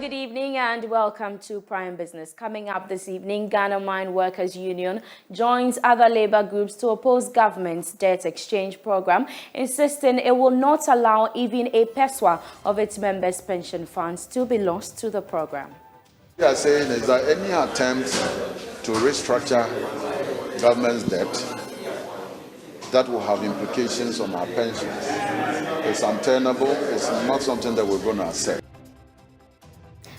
good evening and welcome to Prime Business. Coming up this evening, Ghana Mine Workers Union joins other labor groups to oppose government's debt exchange program, insisting it will not allow even a peswa of its members' pension funds to be lost to the program. We are saying is that any attempt to restructure government's debt that will have implications on our pensions is untenable. It's not something that we're going to accept.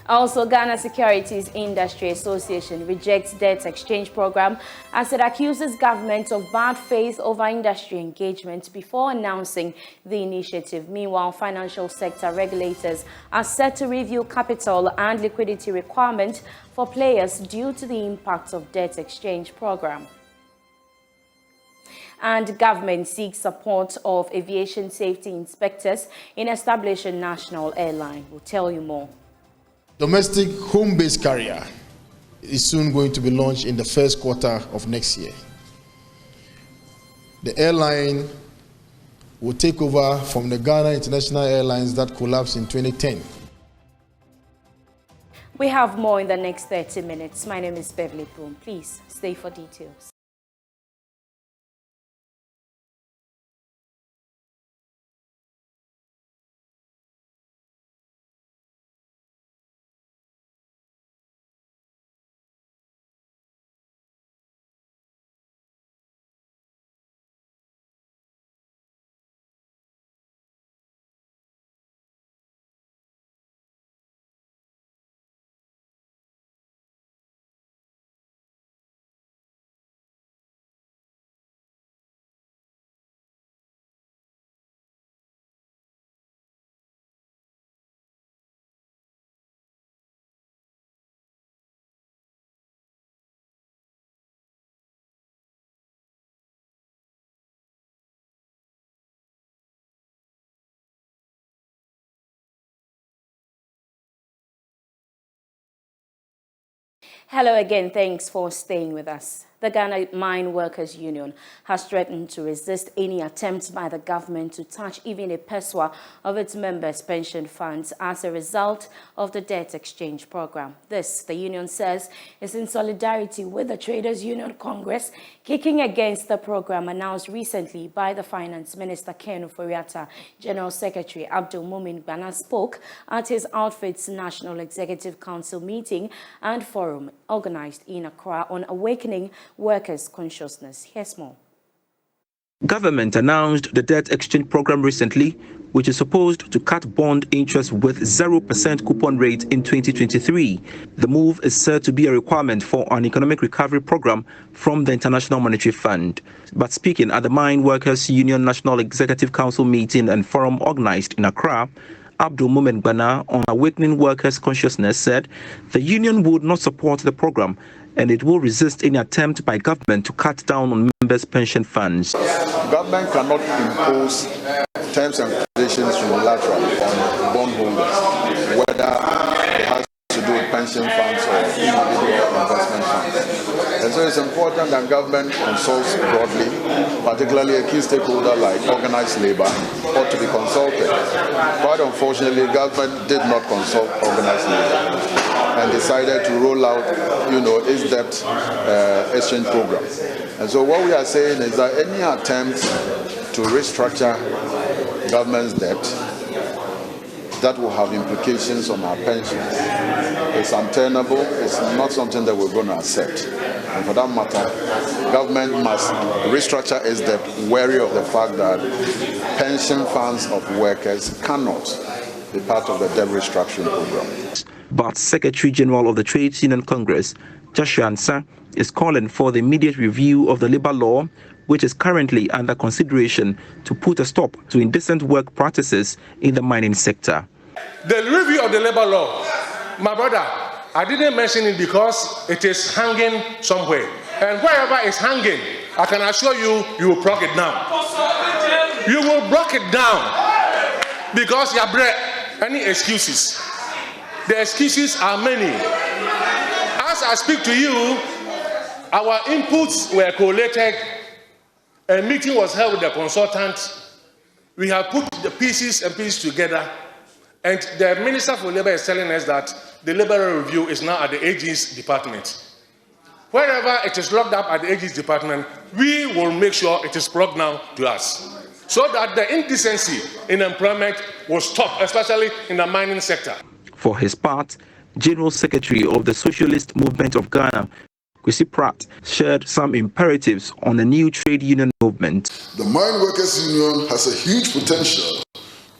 Also, Ghana Securities Industry Association rejects debt exchange program as it accuses government of bad faith over industry engagement before announcing the initiative. Meanwhile, financial sector regulators are set to review capital and liquidity requirements for players due to the impact of debt exchange program. And government seeks support of aviation safety inspectors in establishing national airline. We'll tell you more. Domestic home-based carrier is soon going to be launched in the first quarter of next year. The airline will take over from the Ghana International Airlines that collapsed in 2010. We have more in the next 30 minutes. My name is Beverly Broohm. Please stay for details. Hello again. Thanks for staying with us. The Ghana Mine Workers Union has threatened to resist any attempts by the government to touch even a peswa of its members' pension funds as a result of the debt exchange program. This, the union says, is in solidarity with the Traders Union Congress kicking against the program announced recently by the Finance Minister Ken Oforiatta. General Secretary Abdul Mumin Bana spoke at his outfit's National Executive Council meeting and forum organized in Accra on awakening workers' consciousness. Here's more. Government announced the debt exchange program recently, which is supposed to cut bond interest with 0% coupon rate in 2023. The move is said to be a requirement for an economic recovery program from the International Monetary Fund. But speaking at the Mine Workers Union National Executive Council meeting and forum organized in Accra, Abdul Mumin Bana on awakening workers' consciousness said the union would not support the program and it will resist any attempt by government to cut down on members' pension funds. Government cannot impose terms and conditions unilaterally on bondholders, whether it has to do with pension funds or individual investment funds. And so it's important that government consults broadly, particularly a key stakeholder like organized labor ought to be consulted. Quite unfortunately, government did not consult organized labor and decided to roll out, its debt exchange program. And so what we are saying is that any attempt to restructure government's debt that will have implications on our pensions is untenable. It's not something that we're going to accept. And for that matter, government must restructure its debt, wary of the fact that pension funds of workers cannot be part of the debt restructuring program. But Secretary General of the Trades Union Congress, Joshua Ansah, is calling for the immediate review of the labor law, which is currently under consideration to put a stop to indecent work practices in the mining sector. The review of the labor law, my brother, I didn't mention it because it is hanging somewhere. And wherever it's hanging, I can assure you, you will block it down. You will block it down because you have any excuses. The excuses are many. As I speak to you, our inputs were collated. A meeting was held with the consultant. We have put the pieces together. And the Minister for Labour is telling us that the labor review is now at the AG's department. Wherever it is locked up at the AG's department, we will make sure it is brought down to us, so that the indecency in employment will stop, especially in the mining sector. For his part, General Secretary of the Socialist Movement of Ghana, Kwesi Pratt, shared some imperatives on the new trade union movement. The Mine Workers Union has a huge potential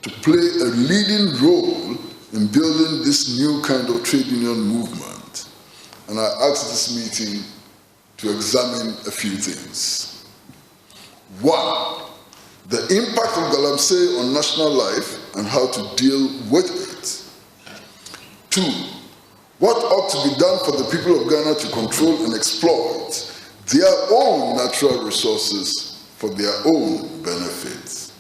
to play a leading role in building this new kind of trade union movement. And I asked this meeting to examine a few things. One, the impact of Galamsey on national life and how to deal with it. Two, what ought to be done for the people of Ghana to control and exploit their own natural resources for their own benefit.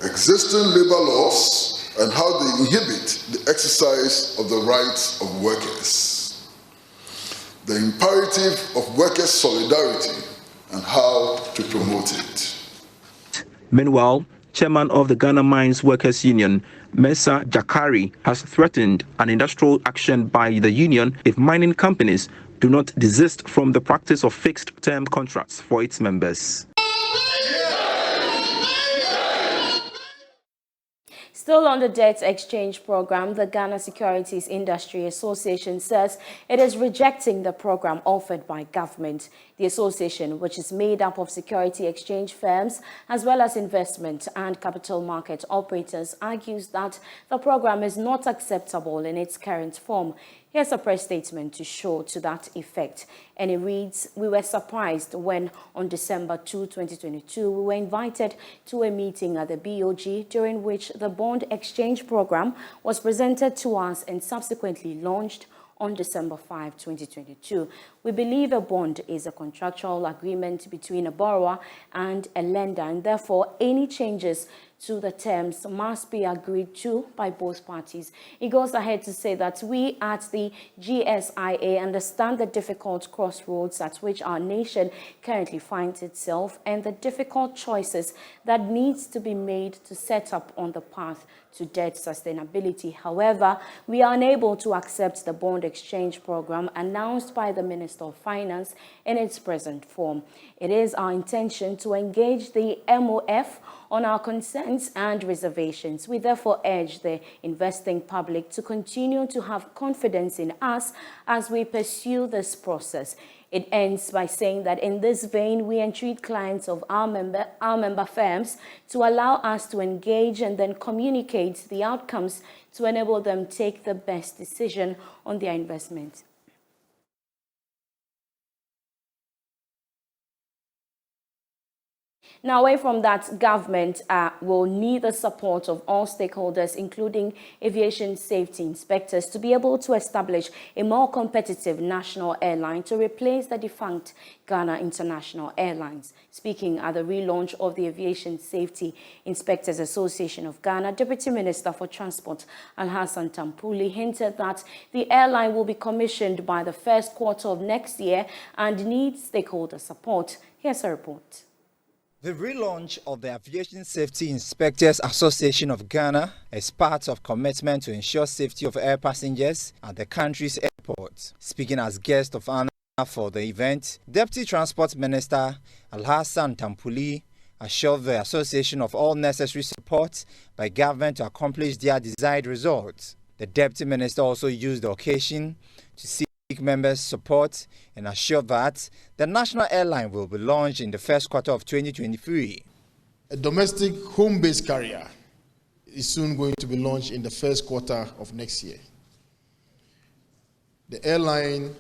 Existing labor laws and how they inhibit the exercise of the rights of workers. The imperative of workers' solidarity and how to promote it. Meanwhile, Chairman of the Ghana Mines Workers Union, Mensah Jakari, has threatened an industrial action by the union if mining companies do not desist from the practice of fixed-term contracts for its members. Still on the debt exchange program, the Ghana Securities Industry Association says it is rejecting the program offered by government. The association, which is made up of security exchange firms as well as investment and capital market operators, argues that the program is not acceptable in its current form. Here's a press statement to show to that effect. And it reads, "We were surprised when on December 2, 2022, we were invited to a meeting at the BOG during which the bond exchange program was presented to us and subsequently launched on December 5, 2022. We believe a bond is a contractual agreement between a borrower and a lender, and therefore any changes to the terms must be agreed to by both parties." It goes ahead to say that we at the GSIA understand the difficult crossroads at which our nation currently finds itself and the difficult choices that needs to be made to set up on the path to debt sustainability. However, we are unable to accept the bond exchange program announced by the Minister of Finance in its present form. It is our intention to engage the MOF on our concerns and reservations. We therefore urge the investing public to continue to have confidence in us as we pursue this process. It ends by saying that in this vein, we entreat clients of our member firms to allow us to engage and then communicate the outcomes to enable them take the best decision on their investment. Now, away from that, government will need the support of all stakeholders, including aviation safety inspectors, to be able to establish a more competitive national airline to replace the defunct Ghana International Airlines. Speaking at the relaunch of the Aviation Safety Inspectors Association of Ghana, Deputy Minister for Transport Alhassan Tampuli hinted that the airline will be commissioned by the first quarter of next year and needs stakeholder support. Here's a report. The relaunch of the Aviation Safety Inspectors Association of Ghana is part of commitment to ensure safety of air passengers at the country's airports. Speaking as guest of honor for the event, Deputy Transport Minister Alhassan Tampuli assured the association of all necessary support by government to accomplish their desired results. The Deputy Minister also used the occasion to seek members' support and assure that the national airline will be launched in the first quarter of 2023. A domestic home-based carrier is soon going to be launched in the first quarter of next year. The airline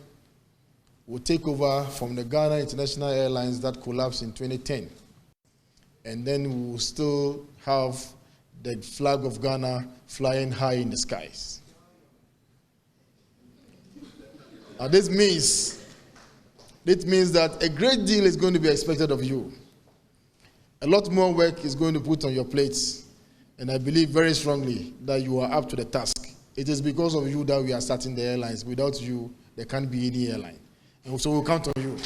will take over from the Ghana International Airlines that collapsed in 2010. And then we will still have the flag of Ghana flying high in the skies. Now this means that a great deal is going to be expected of you. A lot more work is going to be put on your plates, and I believe very strongly that you are up to the task. It is because of you that we are starting the airlines. Without you, there can't be any airline. And so we'll count on you.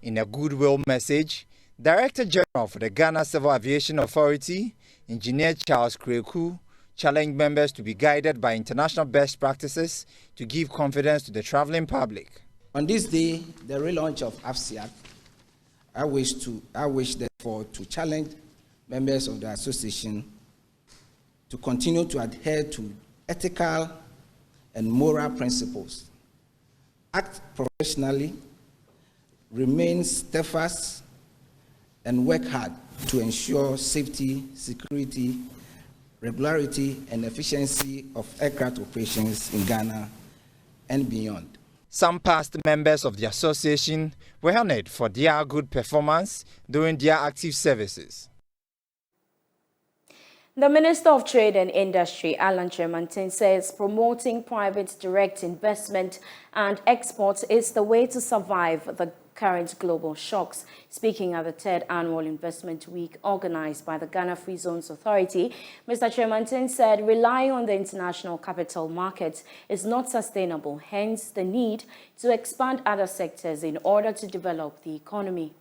In a goodwill message, Director General for the Ghana Civil Aviation Authority, Engineer Charles Kreku, challenged members to be guided by international best practices to give confidence to the traveling public. On this day, the relaunch of AFCIAC, I wish therefore to challenge members of the association to continue to adhere to ethical and moral principles, act professionally, remain steadfast, and work hard to ensure safety, security, regularity, and efficiency of aircraft operations in Ghana and beyond. Some past members of the association were honored for their good performance during their active services. The Minister of Trade and Industry, Alan Kyerematen, says promoting private direct investment and exports is the way to survive the current global shocks. Speaking at the 3rd Annual Investment Week organized by the Ghana Free Zones Authority, Mr. Kyerematen said relying on the international capital markets is not sustainable, hence the need to expand other sectors in order to develop the economy.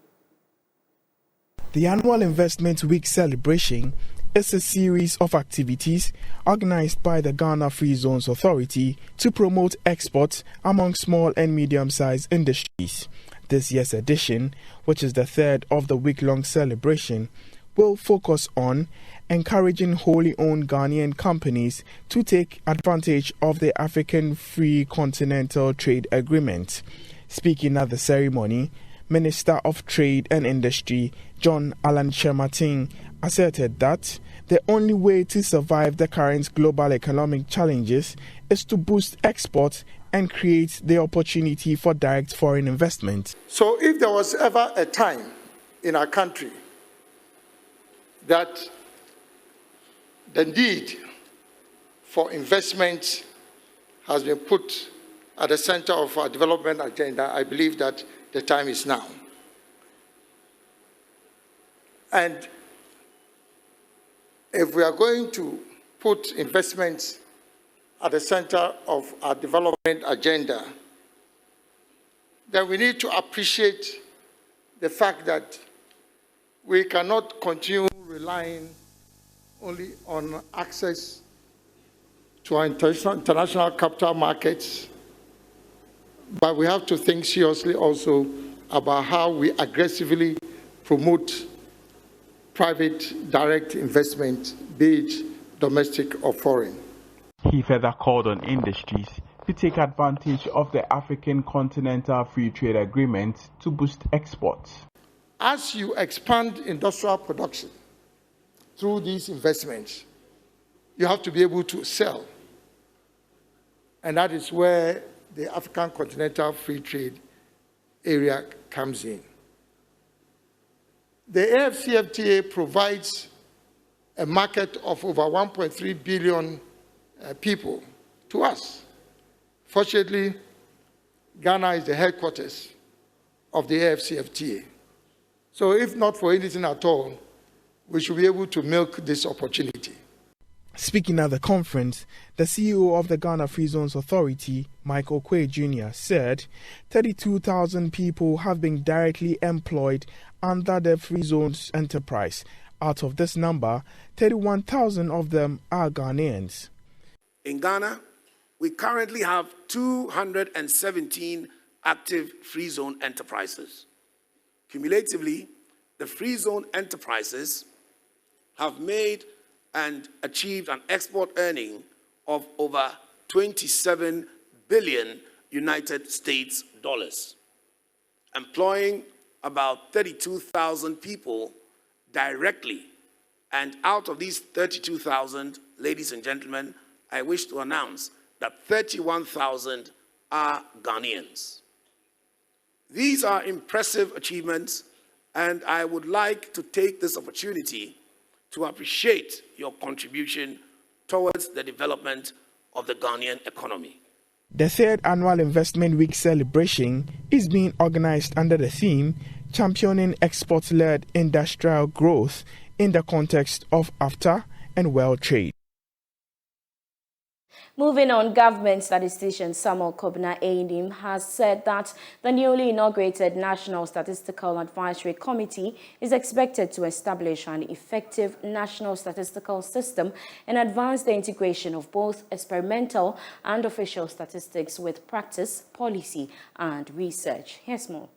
The Annual Investment Week celebration is a series of activities organized by the Ghana Free Zones Authority to promote exports among small and medium-sized industries. This year's edition, which is the 3rd of the week-long celebration, will focus on encouraging wholly owned Ghanaian companies to take advantage of the African Free Continental Trade Agreement. Speaking at the ceremony, Minister of Trade and Industry John Alan Kyerematen asserted that the only way to survive the current global economic challenges is to boost exports and create the opportunity for direct foreign investment. So if there was ever a time in our country that the need for investment has been put at the center of our development agenda, I believe that the time is now. And if we are going to put investments at the center of our development agenda, then we need to appreciate the fact that we cannot continue relying only on access to our international capital markets, but we have to think seriously also about how we aggressively promote private direct investment, be it domestic or foreign. He further called on industries to take advantage of the African Continental Free Trade Agreement to boost exports. As you expand industrial production through these investments, you have to be able to sell. And that is where the African Continental Free Trade Area comes in. The AFCFTA provides a market of over 1.3 billion people to us. Fortunately, Ghana is the headquarters of the AFCFTA. So if not for anything at all, we should be able to milk this opportunity. Speaking at the conference, the CEO of the Ghana Free Zones Authority, Michael Quay Jr., said 32,000 people have been directly employed under the Free Zones enterprise. Out of this number, 31,000 of them are Ghanaians. In Ghana, we currently have 217 active Free Zone enterprises. Cumulatively, the Free Zone enterprises have made and achieved an export earning of over 27 billion United States dollars, employing about 32,000 people directly. And out of these 32,000, ladies and gentlemen, I wish to announce that 31,000 are Ghanaians. These are impressive achievements, and I would like to take this opportunity to appreciate your contribution towards the development of the Ghanaian economy. The 3rd Annual Investment Week celebration is being organized under the theme Championing Export-Led Industrial Growth in the context of AFTA and World Trade. Moving on, government statistician Samuel Kobina has said that the newly inaugurated National Statistical Advisory Committee is expected to establish an effective national statistical system and advance the integration of both experimental and official statistics with practice, policy, and research. Here's more.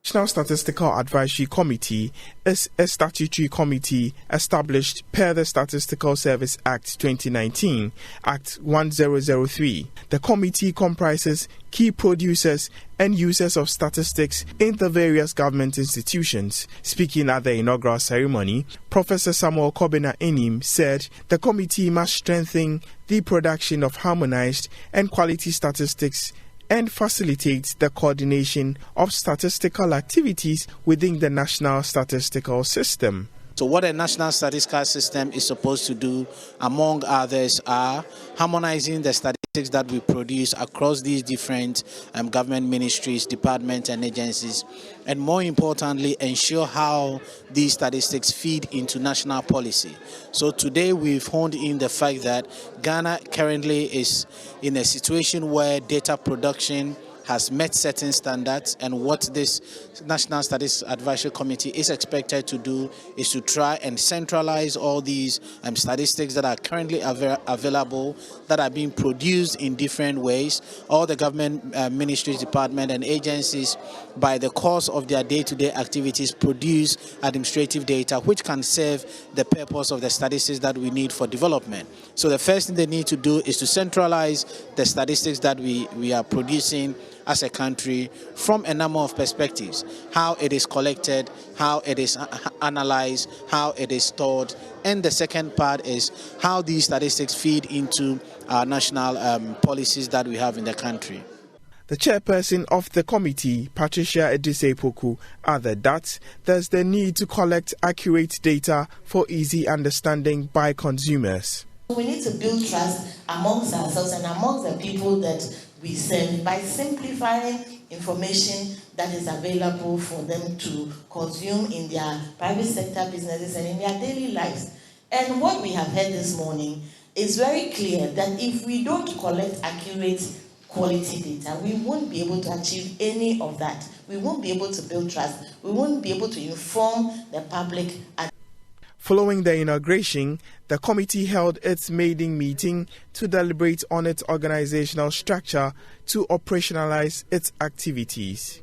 National Statistical Advisory Committee is a statutory committee established per the Statistical Service Act 2019, Act 1003. The committee comprises key producers and users of statistics in the various government institutions. Speaking at the inaugural ceremony, Professor Samuel Kobina said the committee must strengthen the production of harmonized and quality statistics and facilitate the coordination of statistical activities within the national statistical system. So what a national statistical system is supposed to do, among others, are harmonizing the statistics that we produce across these different government ministries, departments, and agencies, and more importantly, ensure how these statistics feed into national policy. So today we've honed in the fact that Ghana currently is in a situation where data production has met certain standards, and what this National Statistics Advisory Committee is expected to do is to try and centralize all these statistics that are currently available, that are being produced in different ways. All the government ministries, departments, and agencies, by the course of their day-to-day activities, produce administrative data which can serve the purpose of the statistics that we need for development. So the first thing they need to do is to centralize the statistics that we are producing as a country from a number of perspectives: how it is collected, how it is analyzed, how it is stored, and the second part is how these statistics feed into our national policies that we have in the country. The chairperson of the committee, Patricia Edise-Poku, added that there's the need to collect accurate data for easy understanding by consumers. We need to build trust amongst ourselves and amongst the people that we serve by simplifying information that is available for them to consume in their private sector businesses and in their daily lives. And what we have heard this morning is very clear that if we don't collect accurate quality data, we won't be able to achieve any of that. We won't be able to build trust. We won't be able to inform the public. Following the inauguration, the committee held its maiden meeting to deliberate on its organizational structure to operationalize its activities.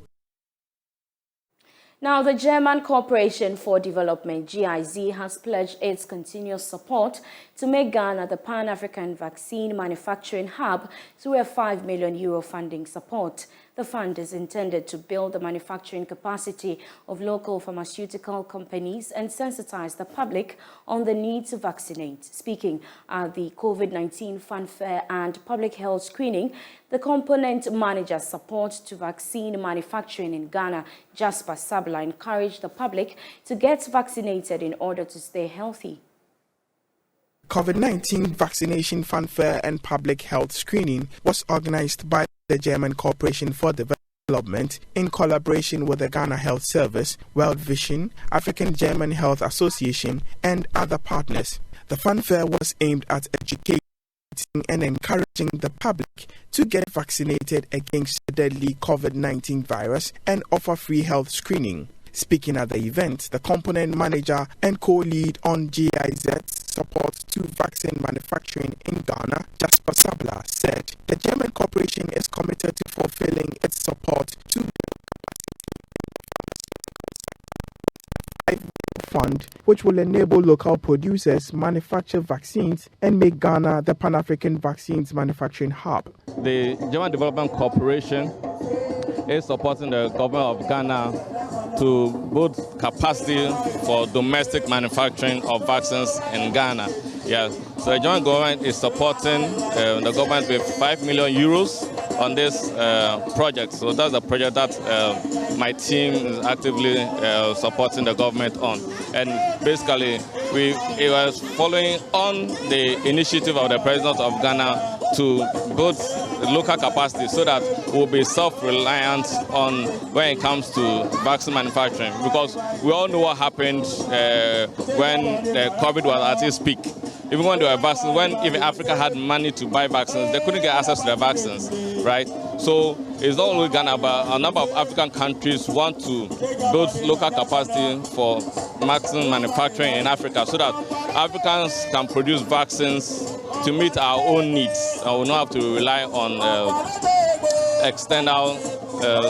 Now, the German Corporation for Development, GIZ, has pledged its continuous support to make Ghana the Pan-African vaccine manufacturing hub through a €5 million funding support. The fund is intended to build the manufacturing capacity of local pharmaceutical companies and sensitize the public on the need to vaccinate. Speaking at the COVID-19 fanfare and public health screening, the component manager's support to vaccine manufacturing in Ghana, Jasper Sabla, encouraged the public to get vaccinated in order to stay healthy. COVID-19 vaccination fanfare and public health screening was organized by the German Corporation for Development in collaboration with the Ghana Health Service, World Vision, African German Health Association, and other partners. The fanfare was aimed at educating and encouraging the public to get vaccinated against the deadly COVID-19 virus and offer free health screening. Speaking at the event, the component manager and co-lead on GIZ's support to vaccine manufacturing in Ghana, Jasper Sabla, said the German corporation is committed to fulfilling its support to build capacity in the pharmaceutical sector, fund which will enable local producers manufacture vaccines and make Ghana the Pan-African vaccines manufacturing hub. The German Development Corporation is supporting the government of Ghana to build capacity for domestic manufacturing of vaccines in Ghana. Yes, so the German government is supporting the government with €5 million on this project. So that's a project that my team is actively supporting the government on. And basically, it was following on the initiative of the President of Ghana to build local capacity so that we'll be self-reliant on when it comes to vaccine manufacturing, because we all know what happened when the COVID was at its peak. even when they were vaccinated, when even Africa had money to buy vaccines, they couldn't get access to the vaccines, right? So it's not only Ghana, but a number of African countries want to build local capacity for vaccine manufacturing in Africa so that Africans can produce vaccines to meet our own needs. And we don't have to rely on external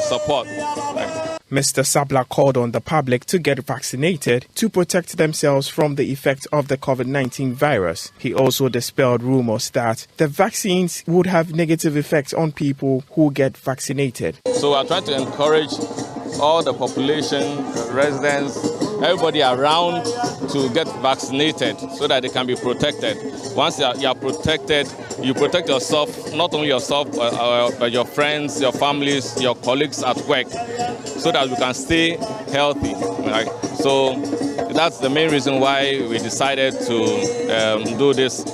support. Right? Mr. Sabla called on the public to get vaccinated to protect themselves from the effects of the COVID-19 virus. He also dispelled rumors that the vaccines would have negative effects on people who get vaccinated. So we're trying to encourage all the population, residents, everybody around to get vaccinated so that they can be protected. Once you are protected, you protect yourself, not only yourself, but your friends, your families, your colleagues at work, so that we can stay healthy. Right? So that's the main reason why we decided to do this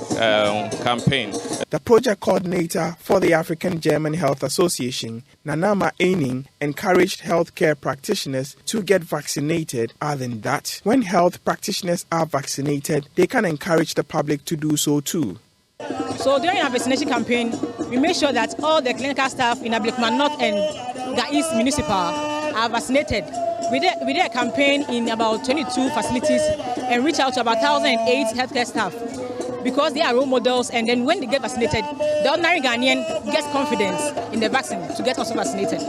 campaign. The project coordinator for the African German Health Association, Nanama Eining, encouraged healthcare practitioners to get vaccinated. Other than that, when health practitioners are vaccinated, they can encourage the public to do so too. So during our vaccination campaign, we make sure that all the clinical staff in Ablekman North and Ga'is Municipal are vaccinated. We did a campaign in about 22 facilities and reached out to about 1,008 healthcare staff because they are role models, and then when they get vaccinated, the ordinary Ghanaian gets confidence in the vaccine to get also vaccinated.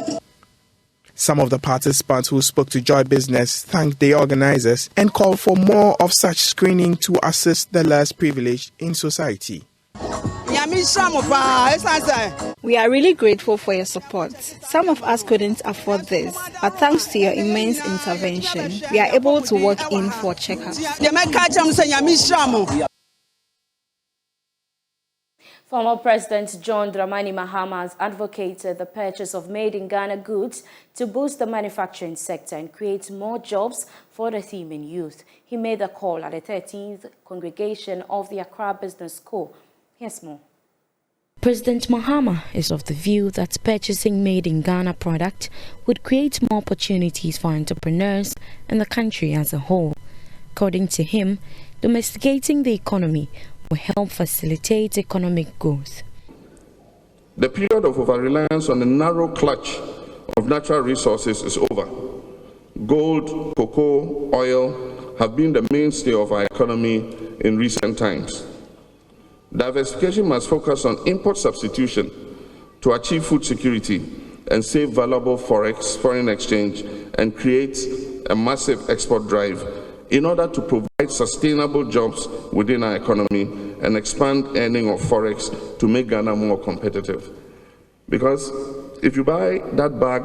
Some of the participants who spoke to Joy Business thanked the organizers and called for more of such screening to assist the less privileged in society. We are really grateful for your support. Some of us couldn't afford this, but thanks to your immense intervention, we are able to walk in for checkups. Former President John Dramani Mahama has advocated the purchase of made-in-Ghana goods to boost the manufacturing sector and create more jobs for the Theman youth. He made the call at the 13th congregation of the Accra Business School. Here's more. President Mahama is of the view that purchasing made-in-Ghana product would create more opportunities for entrepreneurs and the country as a whole. According to him, domesticating the economy will help facilitate economic growth. The period of over-reliance on the narrow clutch of natural resources is over. Gold, cocoa, oil have been the mainstay of our economy in recent times. Diversification must focus on import substitution to achieve food security and save valuable foreign exchange and create a massive export drive in order to provide sustainable jobs within our economy and expand earning of forex to make Ghana more competitive. Because if you buy that bag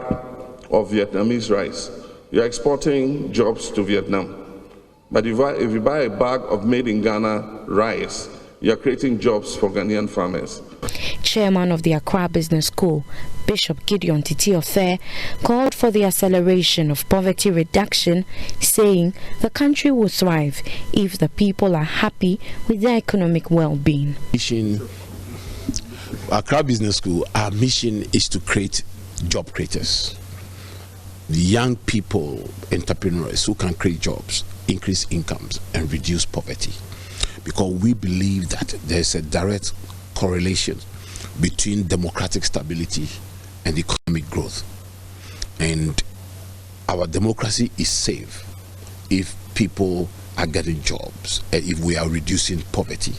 of Vietnamese rice, you're exporting jobs to Vietnam. But if you buy a bag of made-in-Ghana rice, you're creating jobs for Ghanaian farmers. Chairman of the Accra Business School, Bishop Gideon Titi Othé, called for the acceleration of poverty reduction, saying the country will thrive if the people are happy with their economic well-being. Accra Business School, our mission is to create job creators. The young people, entrepreneurs who can create jobs, increase incomes, and reduce poverty. Because we believe that there's a direct correlation between democratic stability and economic growth. And our democracy is safe if people are getting jobs, and if we are reducing poverty,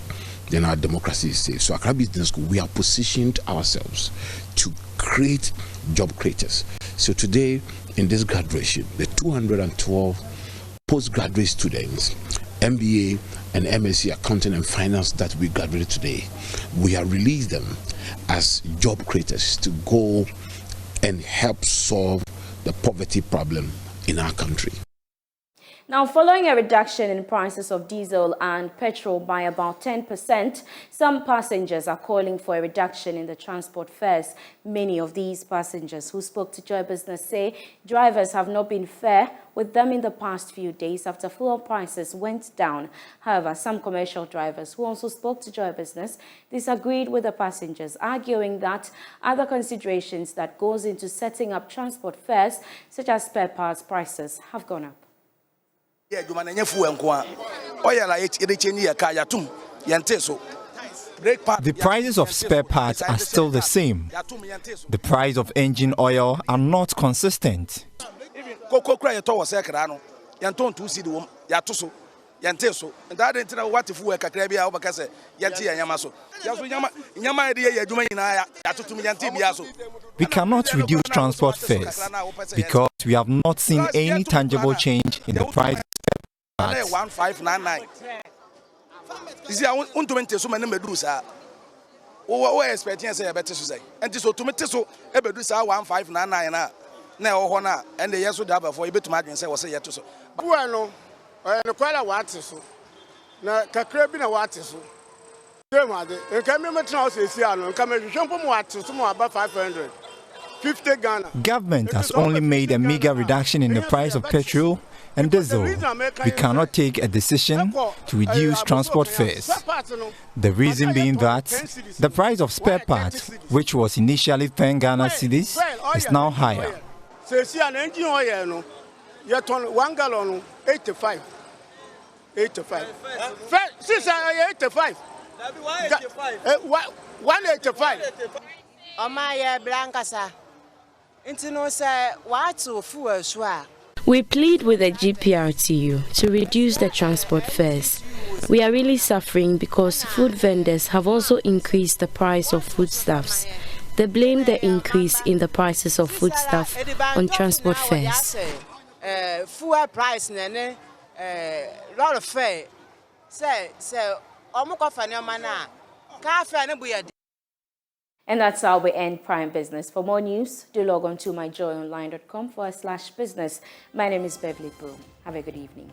then our democracy is safe. So Accra Business School, we have positioned ourselves to create job creators. So today, in this graduation, the 212 postgraduate students, MBA and MSc Accounting and Finance that we graduated today, we have released them as job creators to go and help solve the poverty problem in our country. Now, following a reduction in prices of diesel and petrol by about 10%, some passengers are calling for a reduction in the transport fares. Many of these passengers who spoke to Joy Business say drivers have not been fair with them in the past few days after fuel prices went down. However, some commercial drivers who also spoke to Joy Business disagreed with the passengers, arguing that other considerations that goes into setting up transport fares, such as spare parts prices, have gone up. The prices of spare parts are still the same. The price of engine oil are not consistent. We cannot reduce transport fares because we have not seen any tangible change in the price of spare parts. 1599. Expecting say better say. And so to me so e be do say 1599 na ho na and the yeso da before e betum adwen say wo say yeto so. Buwa no no kwala wate so. Na kakra bi na wate so. Dem ade e ka me metra o se si ano ka me hwehwe mo wate so mo aba 500. 50 Ghana. Government has only made a meager reduction in the price of petrol and diesel. We cannot take a decision to reduce transport fares. The reason being that the price of spare parts, which was initially 10 Ghana cedis, is now higher. Engine oil no, you turn 1 gallon 85. 85. 85. 185. Omaya Blancasa. Intino say what to fuel shwa. We plead with the GPRTU to reduce the transport fares. We are really suffering because food vendors have also increased the price of foodstuffs. They blame the increase in the prices of foodstuff on transport fares. Fuel price nene lot of fare. Say omuko fanyoma na ka fare ne buya. And that's how we end Prime Business. For more news, do log on to myjoyonline.com/business. My name is Beverly Broohm. Have a good evening.